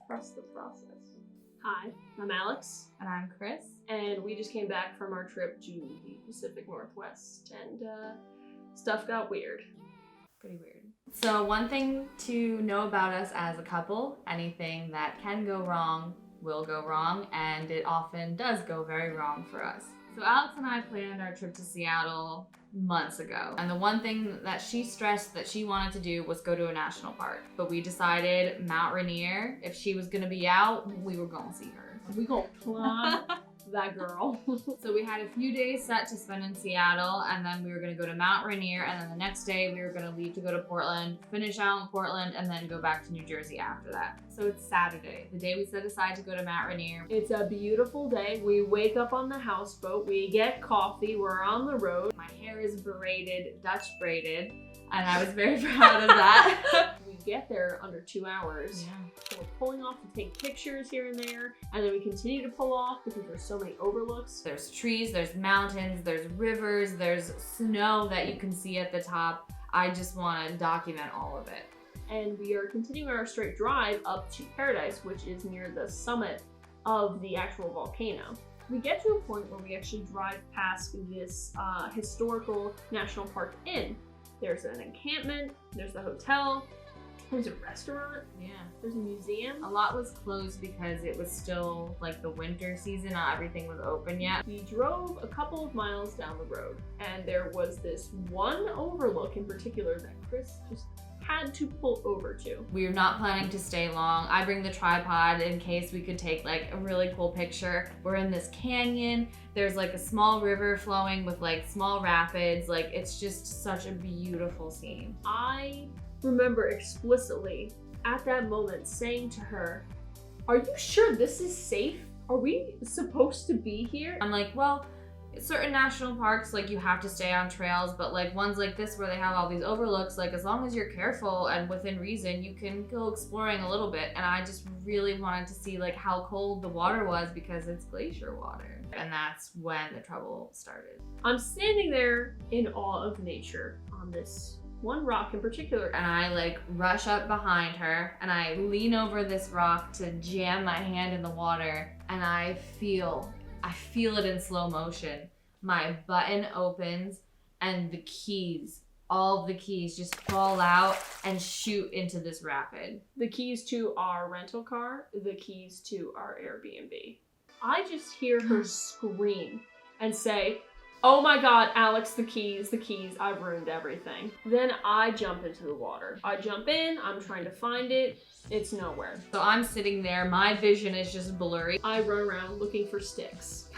Trust the process. Hi, I'm Alex. And I'm Chris. And we just came back from our trip to the Pacific Northwest, and stuff got weird. Pretty weird. So one thing to know about us as a couple, anything that can go wrong will go wrong, and it often does go very wrong for us. So Alex and I planned our trip to Seattle months ago, and the one thing that she stressed that she wanted to do was go to a national park. But we decided Mount Rainier, if she was gonna be out, we were gonna see her. We gonna climb that girl. So we had a few days set to spend in Seattle, and then we were gonna go to Mount Rainier, and then the next day we were gonna leave to go to Portland, finish out in Portland, and then go back to New Jersey after that. So it's Saturday, the day we set aside to go to Mount Rainier. It's a beautiful day. We wake up on the houseboat, we get coffee, we're on the road. My hair is braided, Dutch braided, and I was very proud of that. We get there under 2 hours. Yeah. So we're pulling off to take pictures here and there, and then we continue to pull off because there's so many overlooks. There's trees, there's mountains, there's rivers, there's snow that you can see at the top. I just want to document all of it. And we are continuing our straight drive up to Paradise, which is near the summit of the actual volcano. We get to a point where we actually drive past this historical national park inn. There's an encampment, there's the hotel, there's a restaurant, Yeah. there's a museum. A lot was closed because it was still like the winter season, not everything was open yet. We drove a couple of miles down the road, and there was this one overlook in particular that Chris just had to pull over to. We were not planning to stay long. I bring the tripod in case we could take like a really cool picture. We're in this canyon. There's like a small river flowing with like small rapids. Like it's just such a beautiful scene. I remember explicitly at that moment saying to her, "Are you sure this is safe? Are we supposed to be here?" I'm like, well, certain national parks, like you have to stay on trails, but like ones like this where they have all these overlooks, like as long as you're careful and within reason, you can go exploring a little bit. And I just really wanted to see like how cold the water was because it's glacier water. And that's when the trouble started. I'm standing there in awe of nature on this one rock in particular. And I like rush up behind her and I lean over this rock to jam my hand in the water, and I feel it in slow motion. My button opens and the keys, all of the keys just fall out and shoot into this rapid. The keys to our rental car, the keys to our Airbnb. I just hear her scream and say, "Oh my God, Alex, the keys, I've ruined everything." Then I jump into the water. I jump in, I'm trying to find it. It's nowhere. So I'm sitting there, my vision is just blurry. I run around looking for sticks.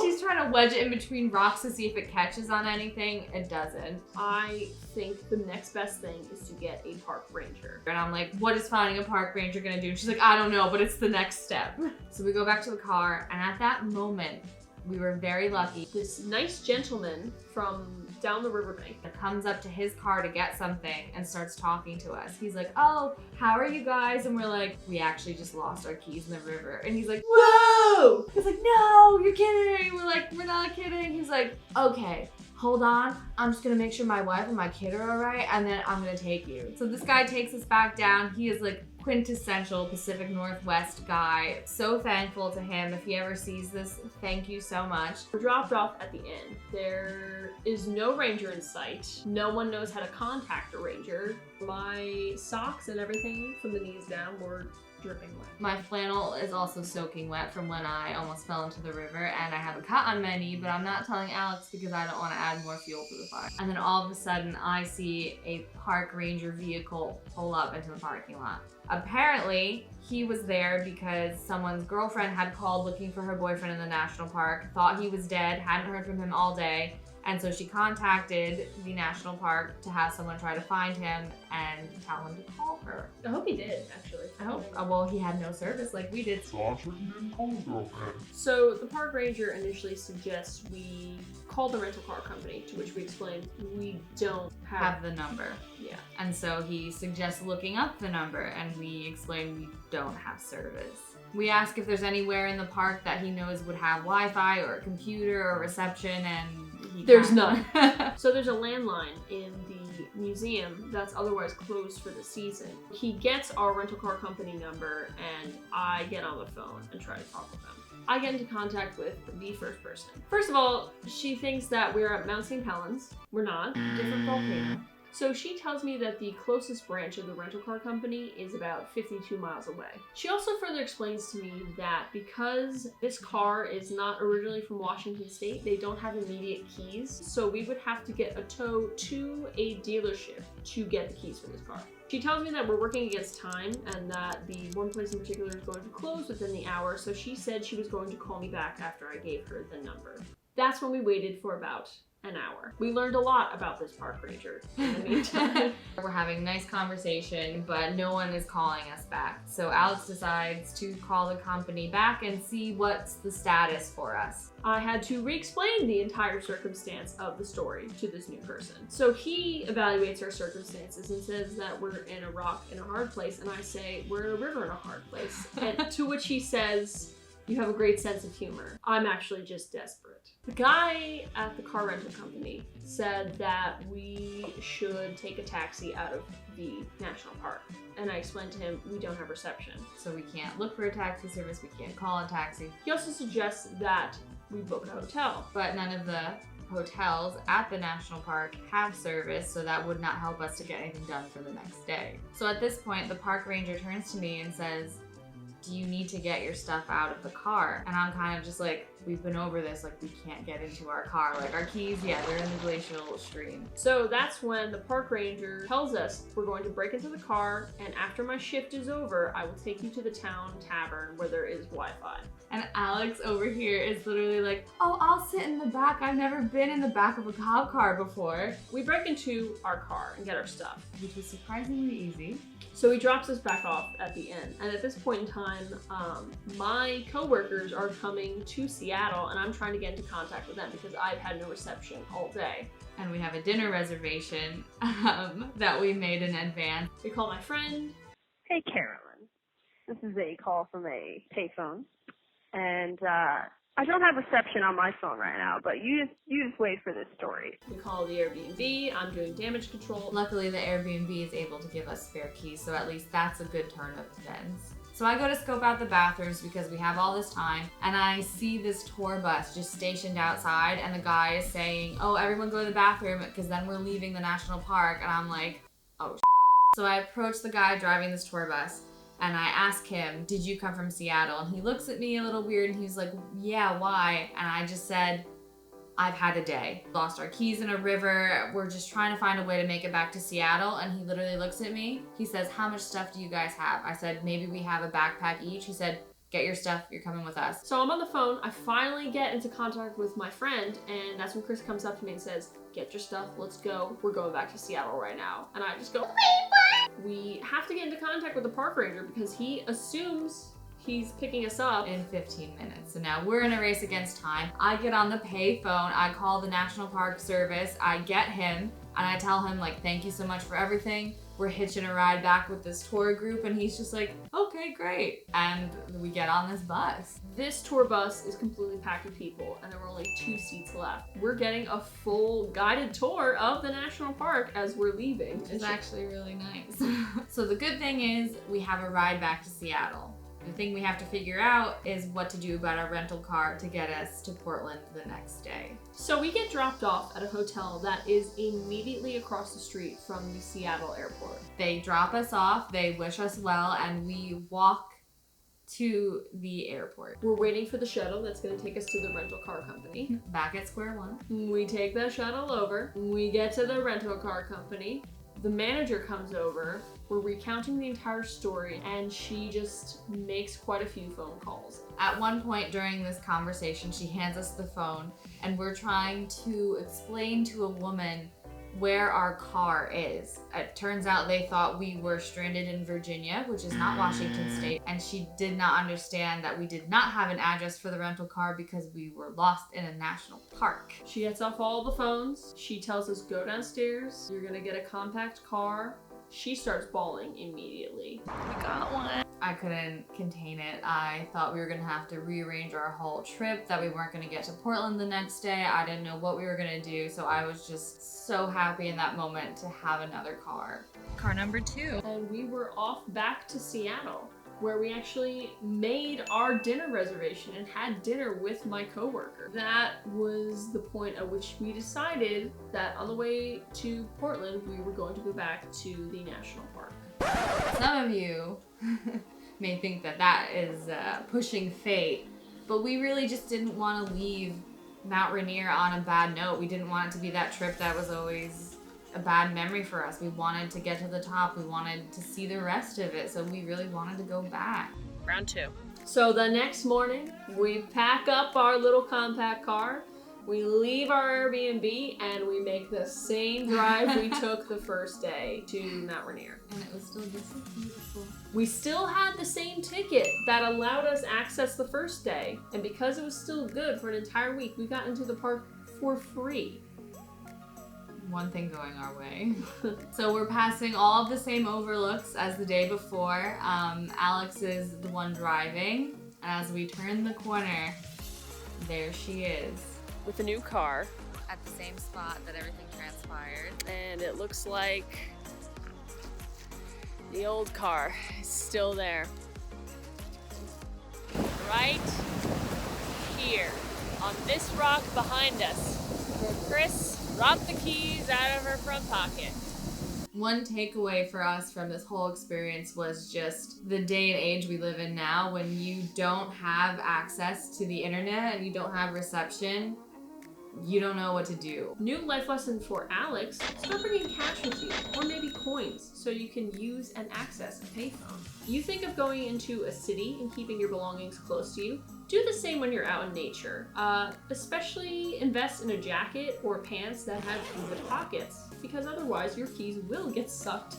She's trying to wedge it in between rocks to see if it catches on anything. It doesn't. I think the next best thing is to get a park ranger. And I'm like, what is finding a park ranger gonna do? And she's like, I don't know, but it's the next step. So we go back to the car, and at that moment, we were very lucky. This nice gentleman from down the riverbank that comes up to his car to get something and starts talking to us. He's like, "Oh, how are you guys?" And we're like, "We actually just lost our keys in the river." And he's like, "Whoa!" He's like, "No, you're kidding." We're like, "We're not kidding." He's like, "Okay, hold on. I'm just gonna make sure my wife and my kid are all right, and then I'm gonna take you." So this guy takes us back down. He is like quintessential Pacific Northwest guy. So thankful to him. If he ever sees this, thank you so much. We're dropped off at the inn. There is no ranger in sight. No one knows how to contact a ranger. My socks and everything from the knees down were dripping wet. My flannel is also soaking wet from when I almost fell into the river, and I have a cut on my knee, but I'm not telling Alex because I don't want to add more fuel to the fire. And then all of a sudden I see a park ranger vehicle pull up into the parking lot. Apparently, he was there because someone's girlfriend had called looking for her boyfriend in the national park, thought he was dead, hadn't heard from him all day, and so she contacted the national park to have someone try to find him and tell him to call her. I hope he did, actually. I hope. Well, he had no service like we did. So I'm sure you didn't call his girlfriend. So the park ranger initially suggests we call the rental car company, to which we explained we don't Have the number. Yeah. And so he suggests looking up the number, and we explain we don't have service. We ask if there's anywhere in the park that he knows would have Wi-Fi or a computer or reception, and there's none. So there's a landline in the museum that's otherwise closed for the season. He gets our rental car company number and I get on the phone and try to talk with them. I get into contact with the first person. First of all, she thinks that we're at Mount 𝕊𝕠𝕦𝕒𝕝. We're not. Different volcano. So she tells me that the closest branch of the rental car company is about 52 miles away. She also further explains to me that because this car is not originally from Washington State, they don't have immediate keys, so we would have to get a tow to a dealership to get the keys for this car. She tells me that we're working against time and that the one place in particular is going to close within the hour, so she said she was going to call me back after I gave her the number. That's when we waited for about an hour. We learned a lot about this park ranger in the meantime. We're having a nice conversation, but no one is calling us back. So Alex decides to call the company back and see what's the status for us. I had to re-explain the entire circumstance of the story to this new person. So he evaluates our circumstances and says that we're in a rock in a hard place, and I say we're in a river in a hard place. And to which he says, "You have a great sense of humor. I'm actually just desperate." The guy at the car rental company said that we should take a taxi out of the national park. And I explained to him we don't have reception. So we can't look for a taxi service, we can't call a taxi. He also suggests that we book a hotel. But none of the hotels at the national park have service, so that would not help us to get anything done for the next day. So at this point, the park ranger turns to me and says, "Do you need to get your stuff out of the car?" And I'm kind of just like, we've been over this, like we can't get into our car. Like our keys, yeah, they're in the glacial stream. So that's when the park ranger tells us we're going to break into the car, and after my shift is over, I will take you to the town tavern where there is Wi-Fi. And Alex over here is literally like, "Oh, I'll sit in the back. I've never been in the back of a cop car before." We break into our car and get our stuff, Which was surprisingly easy. so he drops us back off at the end. And at this point in time, my coworkers are coming to Seattle, and I'm trying to get into contact with them because I've had no reception all day. And we have a dinner reservation that we made in advance. We call my friend. Hey, Carolyn. This is a call from a payphone, and I don't have reception on my phone right now, but you just wait for this story. We call the Airbnb. I'm doing damage control. Luckily, the Airbnb is able to give us spare keys, so at least that's a good turn of events. So I go to scope out the bathrooms because we have all this time, and I see this tour bus just stationed outside, and the guy is saying, "Oh, everyone go to the bathroom because then we're leaving the national park." And I'm like, "Oh, shit." So I approach the guy driving this tour bus, and I ask him, "Did you come from Seattle?" And he looks at me a little weird, and he's like, "Yeah, why?" And I just said, "I've had a day. Lost our keys in a river. We're just trying to find a way to make it back to Seattle." And he literally looks at me. He says, "How much stuff do you guys have?" I said, "Maybe we have a backpack each." He said, "Get your stuff, you're coming with us." So I'm on the phone. I finally get into contact with my friend, and that's when Chris comes up to me and says, "Get your stuff, let's go. We're going back to Seattle right now." And I just go, "Wait, what?" We have to get into contact with the park ranger because he assumes he's picking us up in 15 minutes. So now we're in a race against time. I get on the pay phone, I call the National Park Service, I get him, and I tell him, like, "Thank you so much for everything. We're hitching a ride back with this tour group." And he's just like, "Okay, great." And we get on this bus. This tour bus is completely packed with people, and there were only 2 seats left. We're getting a full guided tour of the national park as we're leaving. Which is actually really nice. So the good thing is we have a ride back to Seattle. The thing we have to figure out is what to do about our rental car to get us to Portland the next day. So we get dropped off at a hotel that is immediately across the street from the Seattle airport. They drop us off, they wish us well, and we walk to the airport. We're waiting for the shuttle that's going to take us to the rental car company. Back at square one. We take the shuttle over. We get to the rental car company. The manager comes over. We're recounting the entire story, and she just makes quite a few phone calls. At one point during this conversation, she hands us the phone, and we're trying to explain to a woman where our car is. It turns out they thought we were stranded in Virginia, which is not Washington State, and she did not understand that we did not have an address for the rental car because we were lost in a national park. She gets off all the phones. She tells us, "Go downstairs. You're gonna get a compact car. she starts bawling immediately. We got one. I couldn't contain it. I thought we were gonna have to rearrange our whole trip, that we weren't gonna get to Portland the next day. I didn't know what we were gonna do, so I was just so happy in that moment to have another car. Car number 2. And we were off back to Seattle, where we actually made our dinner reservation and had dinner with my coworker. That was the point at which we decided that on the way to Portland, we were going to go back to the national park. Some of you may think that that is pushing fate, but we really just didn't want to leave Mount Rainier on a bad note. We didn't want it to be that trip that was always a bad memory for us. We wanted to get to the top. We wanted to see the rest of it, so we really wanted to go back. Round 2. So the next morning, we pack up our little compact car, we leave our Airbnb, and we make the same drive we took the first day to Mount Rainier. And it was still just so beautiful. We still had the same ticket that allowed us access the first day, and because it was still good for an entire week, we got into the park for free. One thing going our way. So we're passing all of the same overlooks as the day before. Alex is the one driving. As we turn the corner, there she is. With a new car. At the same spot that everything transpired. And it looks like the old car is still there. Right here, on this rock behind us, where Chris dropped the keys out of her front pocket. One takeaway for us from this whole experience was just the day and age we live in now, when you don't have access to the internet and you don't have reception, you don't know what to do. New life lesson for Alex, start bringing cash with you, or maybe coins, so you can use and access a payphone. You think of going into a city and keeping your belongings close to you? Do the same when you're out in nature. Especially invest in a jacket or pants that have good pockets, because otherwise your keys will get sucked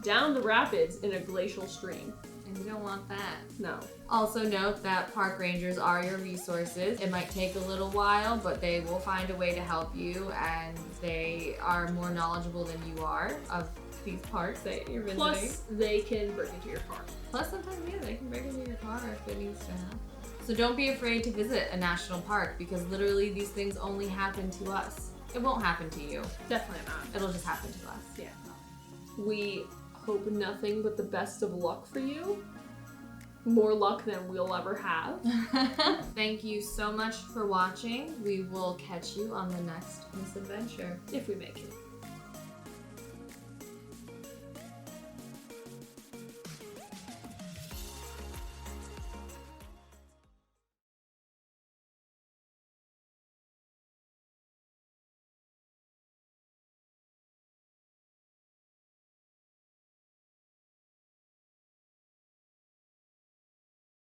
down the rapids in a glacial stream. And you don't want that. No. Also note that park rangers are your resources. It might take a little while, but they will find a way to help you, and they are more knowledgeable than you are of these parks that you're visiting. Plus, they can break into your car. Plus, sometimes, yeah, they can break into your car if it needs to happen. So don't be afraid to visit a national park, because literally these things only happen to us. It won't happen to you. Definitely not. It'll just happen to us. Yeah. We hope nothing but the best of luck for you. More luck than we'll ever have. Thank you so much for watching. We will catch you on the next misadventure. If we make it.